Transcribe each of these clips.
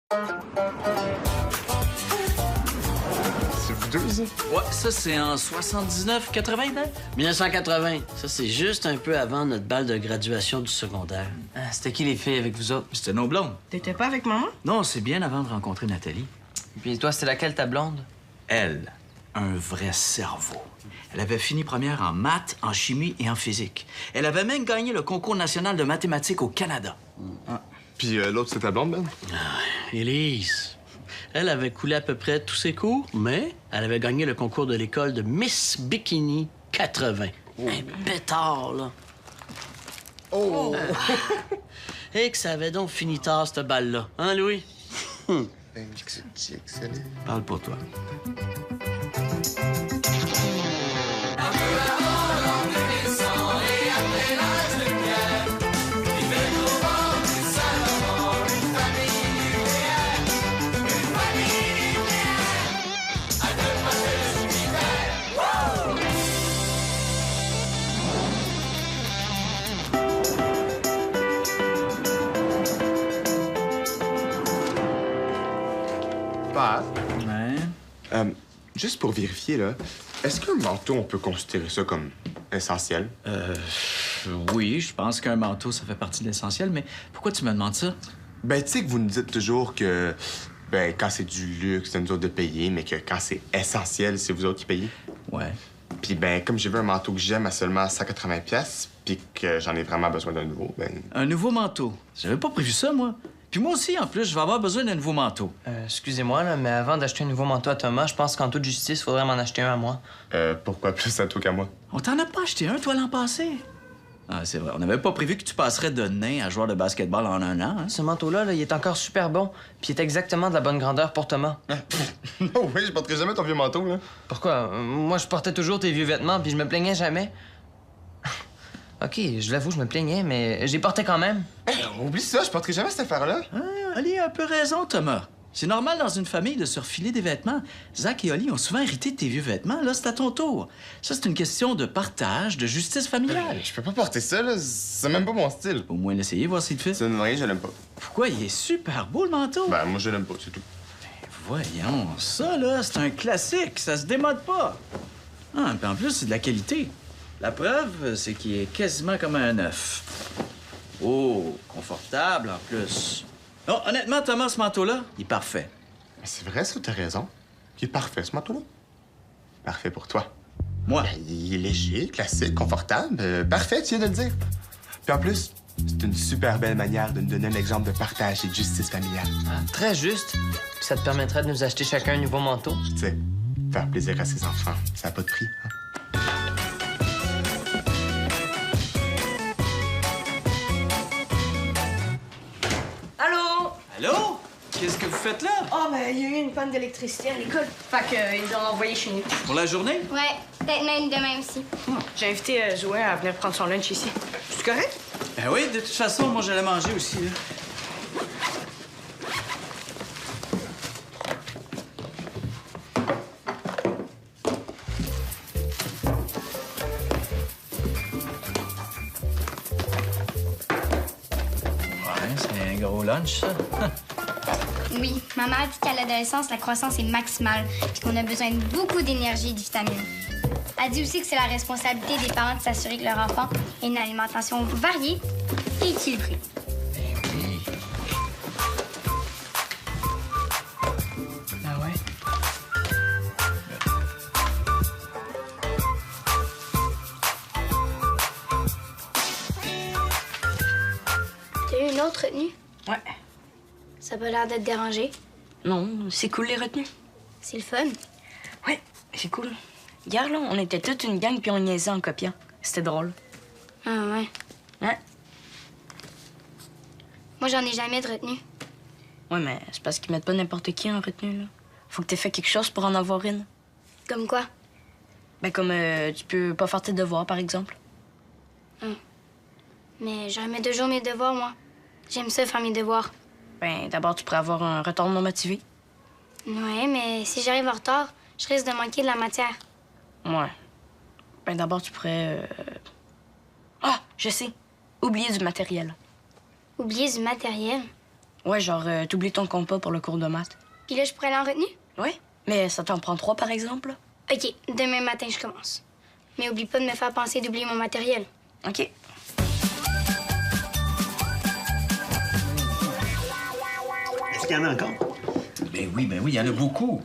C'est vous deux, ça? Ouais, ça, c'est en 79, 80, ben? 1980. Ça, c'est juste un peu avant notre bal de graduation du secondaire. Ah, c'était qui les filles avec vous autres? C'était nos blondes. T'étais pas avec maman? Non, c'est bien avant de rencontrer Nathalie. Puis toi, c'était laquelle ta blonde? Elle, un vrai cerveau. Elle avait fini première en maths, en chimie et en physique. Elle avait même gagné le concours national de mathématiques au Canada. Puis l'autre, c'est ta blonde, Ben? Élise. Elle avait coulé à peu près tous ses cours, mais elle avait gagné le concours de l'école de Miss Bikini 80. Un pétard, là. Oh! Et que ça avait donc fini tard, cette balle-là. Hein, Louis? Ben, c'est excellent. Parle pour toi. Père, Ouais. juste pour vérifier, là, est-ce qu'un manteau, on peut considérer ça comme essentiel? Oui, je pense qu'un manteau, ça fait partie de l'essentiel, mais pourquoi tu me demandes ça? Ben, tu sais que vous nous dites toujours que, ben, quand c'est du luxe, c'est nous autres de payer, mais que quand c'est essentiel, c'est vous autres qui payez. Ouais. Puis, ben, comme j'ai vu un manteau que j'aime à seulement 180$, puis que j'en ai vraiment besoin d'un nouveau, ben... Un nouveau manteau. J'avais pas prévu ça, moi. Puis moi aussi, en plus, je vais avoir besoin d'un nouveau manteau. Excusez-moi, là, mais avant d'acheter un nouveau manteau à Thomas, je pense qu'en toute justice, il faudrait m'en acheter un à moi. Pourquoi plus à toi qu'à moi? On t'en a pas acheté un, toi, l'an passé? Ah, c'est vrai. On n'avait pas prévu que tu passerais de nain à joueur de basketball en un an, hein? Ce manteau-là, là, il est encore super bon, puis il est exactement de la bonne grandeur pour Thomas. Non, oui, je porterai jamais ton vieux manteau, là. Pourquoi? Moi, je portais toujours tes vieux vêtements, puis je me plaignais jamais. OK, je l'avoue, je me plaignais, mais j'ai porté quand même. Oublie ça, je porterai jamais cette affaire-là. Ah, Oli a un peu raison, Thomas. C'est normal dans une famille de se refiler des vêtements. Zach et Oli ont souvent hérité de tes vieux vêtements. Là, c'est à ton tour. Ça, c'est une question de partage, de justice familiale. Je peux pas porter ça, là. C'est même pas mon style. Au moins l'essayer, voir s'il te fait. Ça ne rien, je l'aime pas. Pourquoi? Il est super beau, le manteau. Ben, moi, je l'aime pas, c'est tout. Voyons, ça, là, c'est un classique. Ça se démode pas. Ah, puis en plus, c'est de la qualité. La preuve, c'est qu'il est quasiment comme un neuf. Oh, confortable, en plus. Non, honnêtement, Thomas, ce manteau-là, il est parfait. Mais c'est vrai, ça, t'as raison. Il est parfait, ce manteau-là. Parfait pour toi. Moi. Ben, il est léger, classique, confortable. Parfait, tu viens de le dire. Puis en plus, c'est une super belle manière de nous donner un exemple de partage et de justice familiale. Très juste. Puis ça te permettrait de nous acheter chacun un nouveau manteau. Tu sais, faire plaisir à ses enfants, ça n'a pas de prix. Hein? Allô? Allô? Qu'est-ce que vous faites là? Ah, ben, il y a eu une panne d'électricité à l'école. Fait qu'ils l'ont envoyé chez nous. Pour la journée? Ouais, peut-être même demain aussi. J'ai invité Joël à venir prendre son lunch ici. C'est correct? Ben oui, de toute façon, moi, j'allais manger aussi, là. Ouais, c'est un gros lunch, ça. Oui, ma mère dit qu'à l'adolescence, la croissance est maximale puis qu'on a besoin de beaucoup d'énergie et de vitamines. Elle dit aussi que c'est la responsabilité des parents de s'assurer que leur enfant ait une alimentation variée et équilibrée. Oui. Ah ouais? T'as eu une autre retenue? Ouais. Ça a pas l'air de te déranger. Non, c'est cool les retenues. C'est le fun. Ouais, c'est cool. Hier, là, on était toute une gang puis on niaisait en copiant. C'était drôle. Ah ouais. Ouais. Moi, j'en ai jamais de retenue. Ouais, mais c'est parce qu'ils mettent pas n'importe qui en retenue, là. Faut que t'aies fait quelque chose pour en avoir une. Comme quoi? Ben, comme tu peux pas faire tes devoirs, par exemple. Mais je remets toujours mes devoirs, moi. J'aime ça, faire mes devoirs. Ben, d'abord, tu pourrais avoir un retard non motivé. Ouais, mais si j'arrive en retard, je risque de manquer de la matière. Ouais. Ben, d'abord, tu pourrais... Ah, je sais. Oublier du matériel. Oublier du matériel. Ouais, genre, t'oublies ton compas pour le cours de maths. Puis là, je pourrais aller en retenue? Oui, mais ça t'en prend 3, par exemple. OK, demain matin, je commence. Mais oublie pas de me faire penser d'oublier mon matériel. OK. Est-ce qu'il y en a encore? Ben oui, il y en a beaucoup.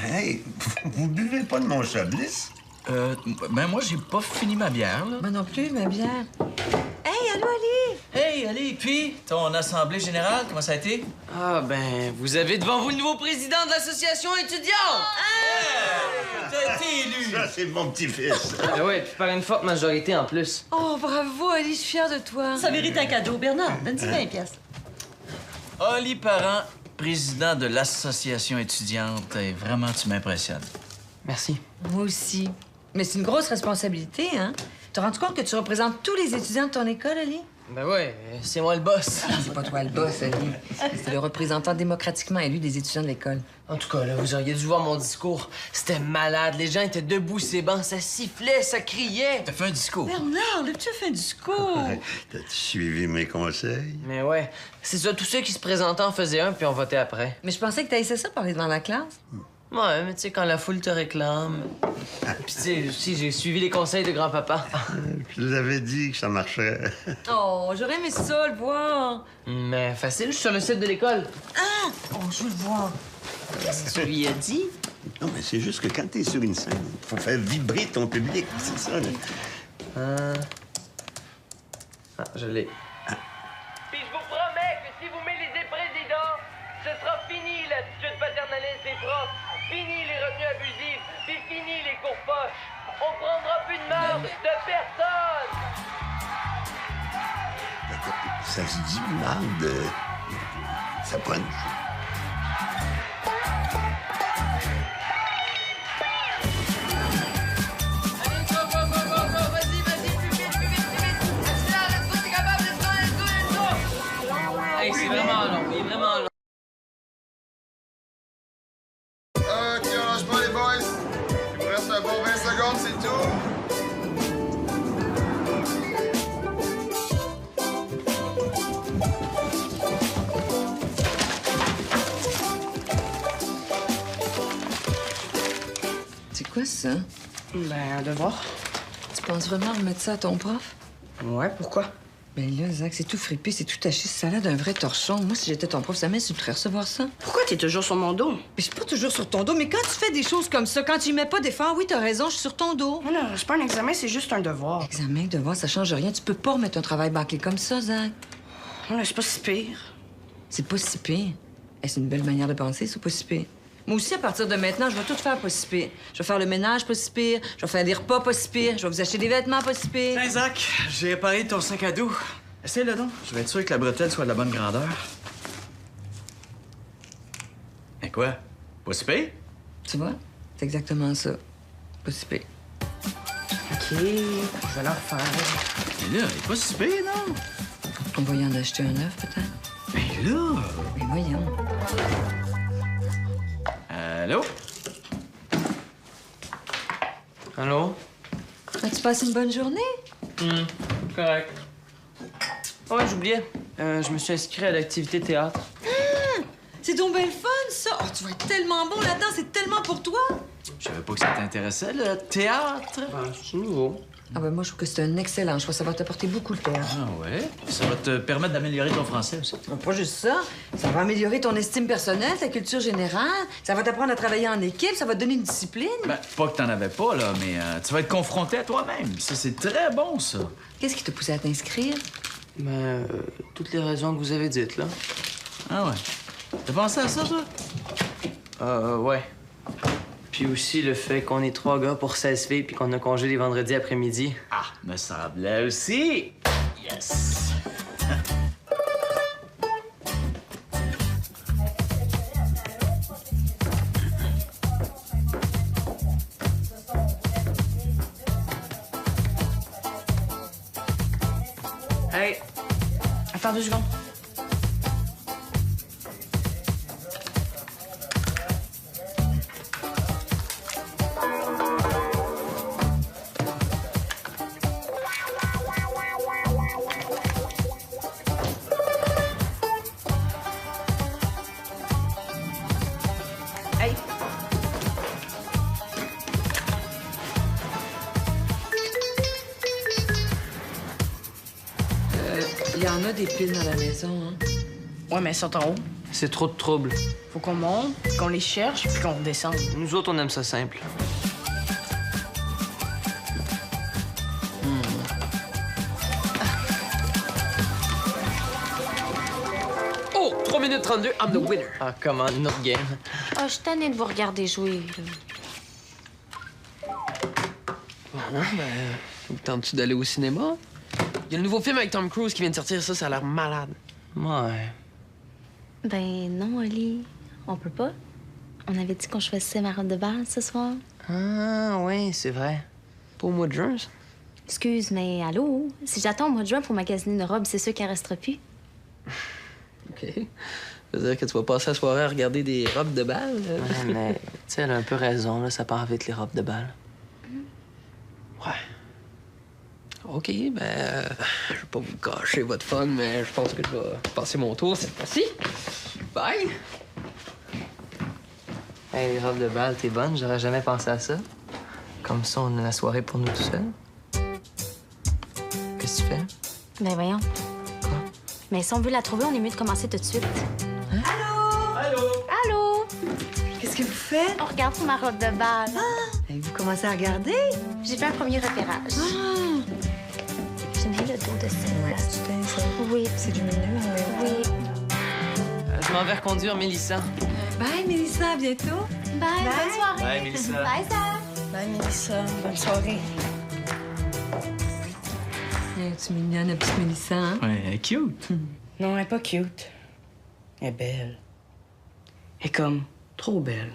Hey, vous buvez pas de mon Chablis? Ben moi, j'ai pas fini ma bière, là. Moi non plus, ma bière. Hey, allô, Ali! Hey, allez, puis, ton assemblée générale, comment ça a été? Ah, ben, vous avez devant vous le nouveau président de l'association étudiante! T'as été élu! Ça, c'est mon petit-fils. Ah ouais, puis par une forte majorité en plus. Oh, bravo, Ali, je suis fière de toi. Ça mérite un cadeau. Bernard, donne-y 20 piastres. Oli Parent, président de l'association étudiante. Et vraiment, tu m'impressionnes. Merci. Moi aussi. Mais c'est une grosse responsabilité, hein? T'as rendu compte que tu représentes tous les étudiants de ton école, Ali? Ben ouais, c'est moi le boss. C'est pas toi le boss, Ali. C'est le représentant démocratiquement élu des étudiants de l'école. En tout cas, là, vous auriez dû voir mon discours. C'était malade. Les gens étaient debout sur ces bancs. Ça sifflait, ça criait. T'as fait un discours. Bernard, le petit a fait un discours. T'as-tu suivi mes conseils? Mais ouais, c'est ça. Tous ceux qui se présentaient en faisaient un, puis on votait après. Mais je pensais que t'as essayé ça parler devant la classe. Ouais, mais tu sais, quand la foule te réclame... Puis tu sais, aussi, j'ai suivi les conseils de grand-papa. Je vous avais dit que ça marcherait. Oh, j'aurais aimé ça, le voir. Mais facile, je suis sur le site de l'école. Oh, je veux le voir. Qu'est-ce que tu lui as dit? Non, mais c'est juste que quand t'es sur une scène, faut faire vibrer ton public. C'est ça, là. Ah, je l'ai. Puis je vous promets que si vous m'élisez président, ce sera fini l'attitude paternaliste des profs, fini les revenus abusifs, puis fini les cours poches. On prendra plus de merde de personne! Ça se dit marde. Ça punch. Hey, c'est vraiment long. Il est vraiment long. OK, on lâche pas les boys. Il vous reste un bon 20 secondes, c'est tout. C'est quoi ça? Ben, un devoir. Tu penses vraiment remettre ça à ton prof? Ouais, pourquoi? Ben là, Zach, c'est tout fripé, c'est tout taché, ça a l'air d'un vrai torchon. Moi, si j'étais ton prof, ça m'insulterait recevoir ça. Pourquoi t'es toujours sur mon dos? Mais je suis pas toujours sur ton dos, mais quand tu fais des choses comme ça, quand tu y mets pas d'effort, oui, t'as raison, je suis sur ton dos. Non, non, c'est pas un examen, c'est juste un devoir. Examen, devoir, ça change rien. Tu peux pas remettre un travail bâclé comme ça, Zach. Non, c'est pas si pire. C'est pas si pire. Eh, c'est une belle manière de penser, c'est pas si pire. Moi aussi, à partir de maintenant, je vais tout faire pas si pire. Je vais faire le ménage pas si pire, je vais faire des repas pas si pire, je vais vous acheter des vêtements pas si pire. Hey, Zach, j'ai réparé ton sac à dos. Essaye-le donc. Je vais être sûr que la bretelle soit de la bonne grandeur. Et quoi? Pas si pire? Tu vois? C'est exactement ça. Pas si pire. OK, je vais leur faire. Mais là, il est pas si pire, non? On va y en acheter un neuf, peut-être? Mais là... Mais voyons. Allô? Allô? As-tu passé une bonne journée? Correct. Ouais, j'oubliais. Je me suis inscrit à l'activité théâtre. C'est donc bien le fun, ça! Oh, tu vas être tellement bon là-dedans, c'est tellement pour toi! Je savais pas que ça t'intéressait, le théâtre. C'est nouveau. Ah ben moi, je trouve que c'est un excellent choix. Ça va t'apporter beaucoup le théâtre. Ah ouais? Ça va te permettre d'améliorer ton français aussi. Pas juste ça. Ça va améliorer ton estime personnelle, ta culture générale. Ça va t'apprendre à travailler en équipe. Ça va te donner une discipline. Ben, pas que t'en avais pas, là, mais tu vas être confronté à toi-même. Ça, c'est très bon, ça. Qu'est-ce qui t'a poussé à t'inscrire? Ben, toutes les raisons que vous avez dites, là. Ah ouais. T'as pensé à ça, toi? Ouais. Puis aussi le fait qu'on est 3 gars pour 16 filles puis qu'on a congé les vendredis après-midi. Ah, me semblait aussi. Yes! Hey! Attends 2 secondes. Hey! Il y en a des piles dans la maison, hein? Ouais, mais elles sont en haut. C'est trop de trouble. Faut qu'on monte, qu'on les cherche, puis qu'on redescende. Nous autres, on aime ça simple. Oh! 3 minutes 32, I'm the winner. Ah, come on, notre game. Ah, je suis tannée de vous regarder jouer. Bon, tentes-tu d'aller au cinéma? Il y a le nouveau film avec Tom Cruise qui vient de sortir, ça a l'air malade. Ouais. Ben non, Oli. On peut pas. On avait dit qu'on choisissait ma robe de bal ce soir. Ah, oui, c'est vrai. Pas au mois de juin, ça? Excuse, mais allô? Si j'attends au mois de juin pour magasiner une robe, c'est sûr qu'elle restera plus. OK. Ça veut dire que tu vas passer la soirée à regarder des robes de bal? Ouais, mais, tu sais, elle a un peu raison, là. Ça part vite, les robes de bal. Ouais. OK, ben, je vais pas vous gâcher votre fun, mais je pense que je vais passer mon tour cette fois-ci. Bye! Hey, les robes de bal, t'es bonne, j'aurais jamais pensé à ça. Comme ça, on a la soirée pour nous tout seuls. Qu'est-ce que tu fais? Ben voyons. Quoi? Mais si on veut la trouver, on est mieux de commencer tout de suite. Hein? Allô? Allô? Qu'est-ce que vous faites? On regarde pour ma robe de bal. Et vous commencez à regarder? J'ai fait un premier repérage. J'aime bien le dos de ça. Oui. C'est lumineux, Oui. Je m'en vais reconduire Mélissa. Bye, Mélissa, à bientôt. Bye, bonne soirée. Bye, Mélissa. Bye, Zach. Bye, Mélissa. Bonne soirée. Tu mignonne, la petite Mélissa, hein? Ouais, elle est cute. Non, elle est pas cute. Elle est belle. Elle est comme trop belle.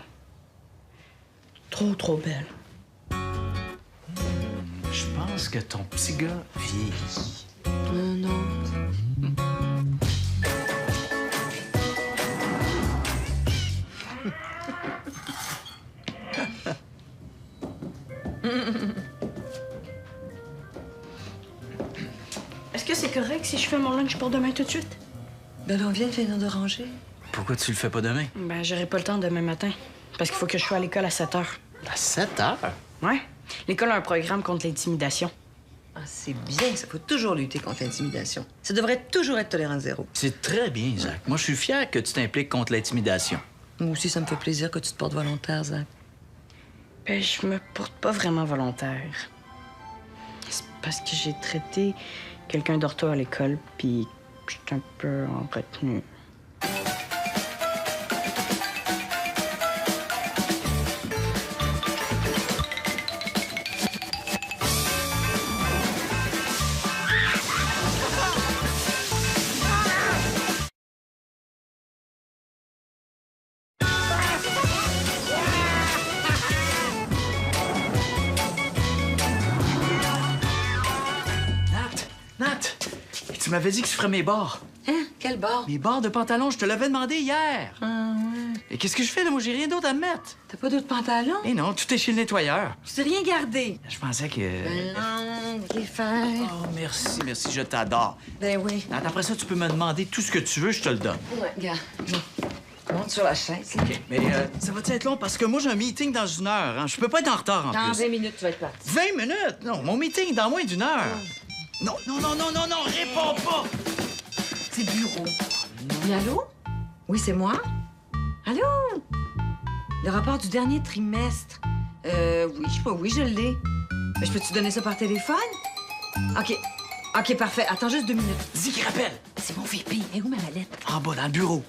Trop, trop belle. Je pense que ton petit gars vieillit. Non. Est-ce que c'est correct si je fais mon lunch pour demain tout de suite? Ben là, on vient de finir de ranger. Pourquoi tu le fais pas demain? Ben, j'aurai pas le temps demain matin. Parce qu'il faut que je sois à l'école à 7 heures. À 7 heures? Ouais. L'école a un programme contre l'intimidation. Ah, c'est bien, ça faut toujours lutter contre l'intimidation. Ça devrait toujours être tolérance zéro. C'est très bien, Zach. Moi, je suis fier que tu t'impliques contre l'intimidation. Moi aussi, ça me fait plaisir que tu te portes volontaire, Zach. Ben, je me porte pas vraiment volontaire. C'est parce que j'ai traité quelqu'un d'ortho à l'école, puis j'étais un peu en retenue. Nat, tu m'avais dit que tu ferais mes barres. Hein? Quel bord? Mes barres de pantalon, je te l'avais demandé hier. Ah, ouais. Et qu'est-ce que je fais, là? Moi, j'ai rien d'autre à me mettre. T'as pas d'autres pantalons? Eh non, tout est chez le nettoyeur. Je t'ai rien gardé. Je pensais que... Non, les faire. Oh, merci, je t'adore. Ben oui. Nat, après ça, tu peux me demander tout ce que tu veux, je te le donne. Ouais, regarde. Monte sur la chaise. OK. Mais ça va être long parce que moi, j'ai un meeting dans 1 heure. Hein? Je peux pas être en retard, en Dans plus. 20 minutes, tu vas être parti. 20 minutes? Non, mon meeting est dans moins d'1 heure. Non, réponds pas! C'est bureau. Oui, allô? Oui, c'est moi? Allô? Le rapport du dernier trimestre. Oui, je l'ai. Mais je peux-tu donner ça par téléphone? OK, parfait. Attends juste 2 minutes. Dis qu'il rappelle. C'est mon VP. Et où ma mallette? En bas, dans le bureau.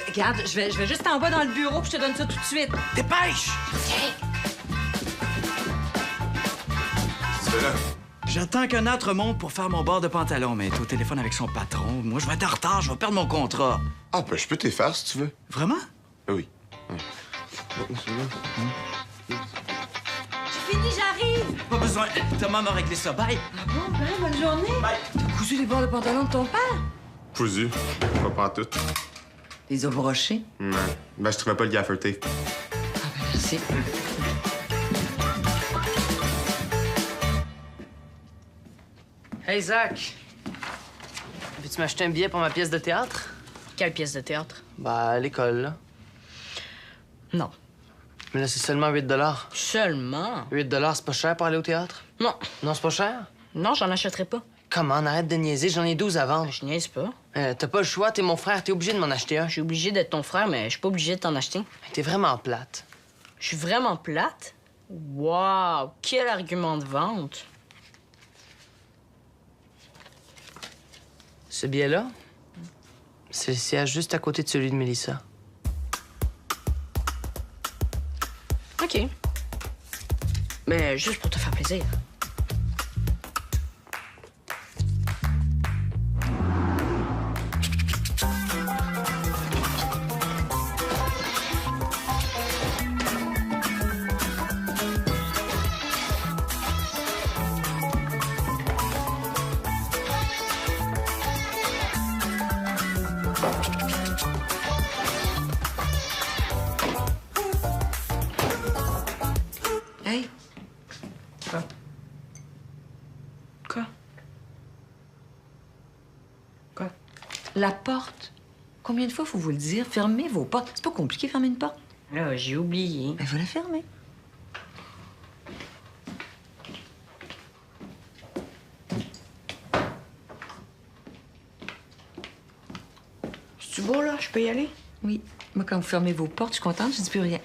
Regarde, je vais juste en bas dans le bureau puis je te donne ça tout de suite. Dépêche! Tu fais là? J'attends qu'un autre remonte pour faire mon bord de pantalon, mais t'es au téléphone avec son patron. Moi, je vais être en retard, je vais perdre mon contrat. Ah, ben, je peux t'y faire si tu veux. Vraiment? Oui. J'ai fini, j'arrive! Pas besoin. Ta maman a réglé ça. Bye! Ah bon, ben, bonne journée. Bye! T'as cousu les bords de pantalon de ton père? Cousu. Pas tout. Les os brochés? Ouais. Ben, je trouvais pas le gaffer tape. Ah ben, merci. Hey, Zach! Veux-tu m'acheter un billet pour ma pièce de théâtre? Quelle pièce de théâtre? Bah, à l'école, là. Non. Mais là, c'est seulement 8 $. Seulement? 8 $, c'est pas cher pour aller au théâtre? Non. Non, c'est pas cher? Non, j'en achèterai pas. Comment? Arrête de niaiser, j'en ai 12 à vendre. Je niaise pas. T'as pas le choix, t'es mon frère, t'es obligé de m'en acheter un. Je suis obligé d'être ton frère, mais je suis pas obligé de t'en acheter. T'es vraiment plate. Je suis vraiment plate? Wow! Quel argument de vente! Ce billet-là, c'est le siège juste à côté de celui de Mélissa. OK. Mais juste pour te faire plaisir. Hey, Quoi? Quoi? la porte. Combien de fois faut vous le dire? Fermez vos portes. C'est pas compliqué, fermer une porte. Là, j'ai oublié. Ben, faut la fermer. C'est-tu beau, là? Je peux y aller? Oui. Moi, quand vous fermez vos portes, je suis contente, je dis plus rien.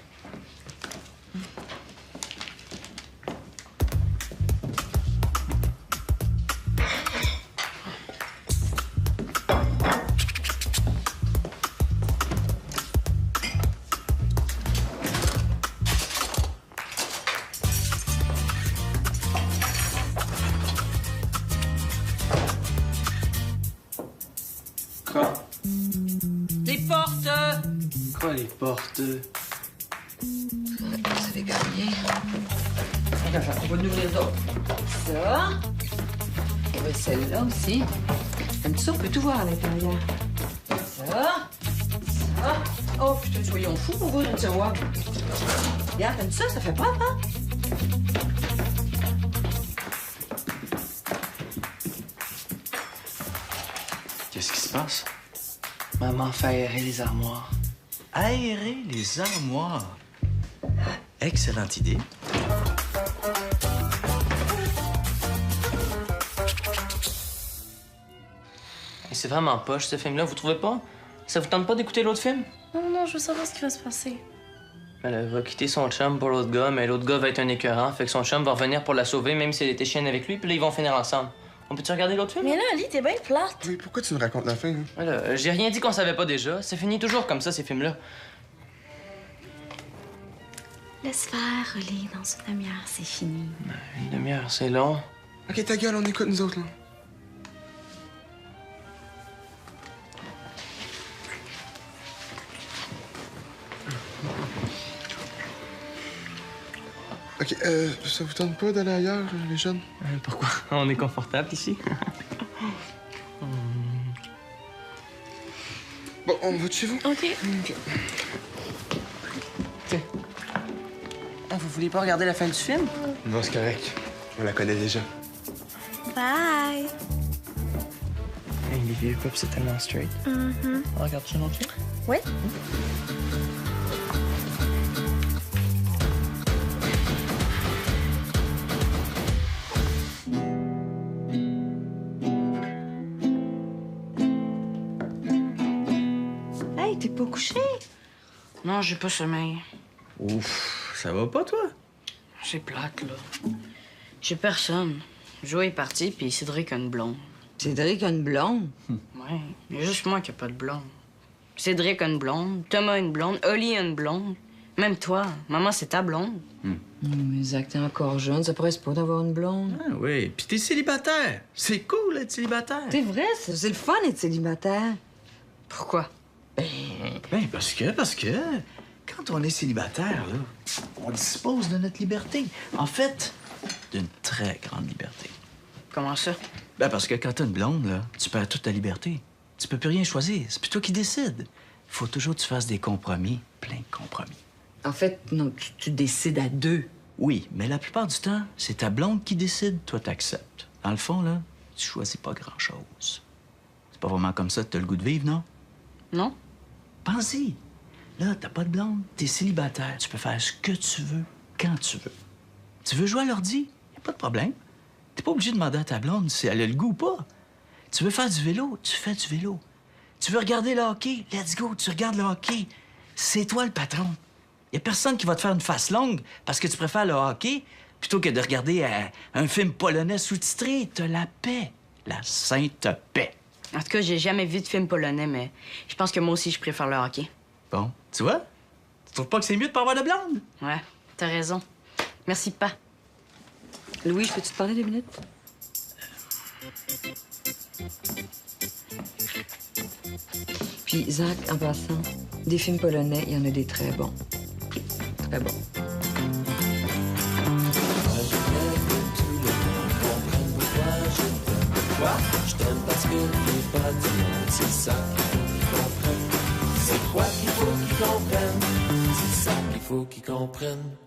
Quoi? Les portes! Quoi, les portes? Vous avez gagné. Regarde, on va nous ouvrir d'autres. Ça. Et bien, celle-là aussi. Comme ça, on peut tout voir à l'intérieur. Ça. Ça. Oh, putain, soyons fous pour ouvrir un tiroir. Regarde, comme ça fait peur, hein? Qu'est-ce qui se passe? Maman fait aérer les armoires. Aérer les armoires. Excellente idée. Et c'est vraiment poche, ce film-là, vous trouvez pas? Ça vous tente pas d'écouter l'autre film? Non, non, je veux savoir ce qui va se passer. Elle va quitter son chum pour l'autre gars, mais l'autre gars va être un écœurant, fait que son chum va revenir pour la sauver, même si elle était chienne avec lui, puis là, ils vont finir ensemble. On peut-tu regarder l'autre film? Mais là, Ali, t'es bien plate. Oui, pourquoi tu nous racontes la fin? Hein? Voilà, j'ai rien dit qu'on savait pas déjà. Ça finit toujours comme ça, ces films-là. Laisse faire, Oli. Dans une demi-heure, c'est fini. Une demi-heure, c'est long. Ok, ta gueule, on écoute nous autres, là. Ok, ça vous tente pas d'aller ailleurs, les jeunes? Pourquoi? On est confortable ici. Bon, on va de chez vous? OK. Ah, vous voulez pas regarder la fin du film? Non, c'est correct. On la connaît déjà. Bye. Hey, les vieux couples, c'est tellement straight. On regarde ça l'autre film? Oui? Hey, t'es pas couché? Non, j'ai pas sommeil. Ouf, ça va pas, toi? C'est plate, là. J'ai personne. Joe est parti, puis Cédric a une blonde. Cédric a une blonde. Ouais, il y a juste moi qui a pas de blonde. Cédric a une blonde, Thomas a une blonde, Oli a une blonde. Même toi, maman, c'est ta blonde. Mais Zach, t'es encore jeune, ça presse pas d'avoir une blonde. Ah oui, puis t'es célibataire. C'est cool d'être célibataire. C'est vrai, c'est le fun d'être célibataire. Pourquoi? Ben, parce que, quand on est célibataire, là, on dispose de notre liberté. En fait, d'une très grande liberté. Comment ça? Ben, parce que quand t'as une blonde, là, tu perds toute ta liberté. Tu peux plus rien choisir. C'est plus toi qui décides. Faut toujours que tu fasses des compromis, plein de compromis. En fait, non, tu décides à deux. Oui, mais la plupart du temps, c'est ta blonde qui décide, toi t'acceptes. Dans le fond, là, tu choisis pas grand-chose. C'est pas vraiment comme ça que t'as le goût de vivre, non? Non? Pense-y. Là, t'as pas de blonde, t'es célibataire. Tu peux faire ce que tu veux, quand tu veux. Tu veux jouer à l'ordi? Y a pas de problème. T'es pas obligé de demander à ta blonde si elle a le goût ou pas. Tu veux faire du vélo? Tu fais du vélo. Tu veux regarder le hockey? Let's go, tu regardes le hockey. C'est toi le patron. Y a personne qui va te faire une face longue parce que tu préfères le hockey plutôt que de regarder un film polonais sous-titré. T'as la paix. La sainte paix. En tout cas, j'ai jamais vu de film polonais, mais je pense que moi aussi, je préfère le hockey. Bon, tu vois? Tu trouves pas que c'est mieux de pas avoir de blonde? Ouais, t'as raison. Merci, pas. Louis, je peux-tu te parler 2 minutes? Puis, Zach, en passant, des films polonais, il y en a des très bons. Très bons. Je t'aime parce que t'es pas du monde, c'est ça qu'il faut qu'ils comprennent. C'est quoi qu'il faut qu'ils comprennent? C'est ça qu'il faut qu'ils comprennent.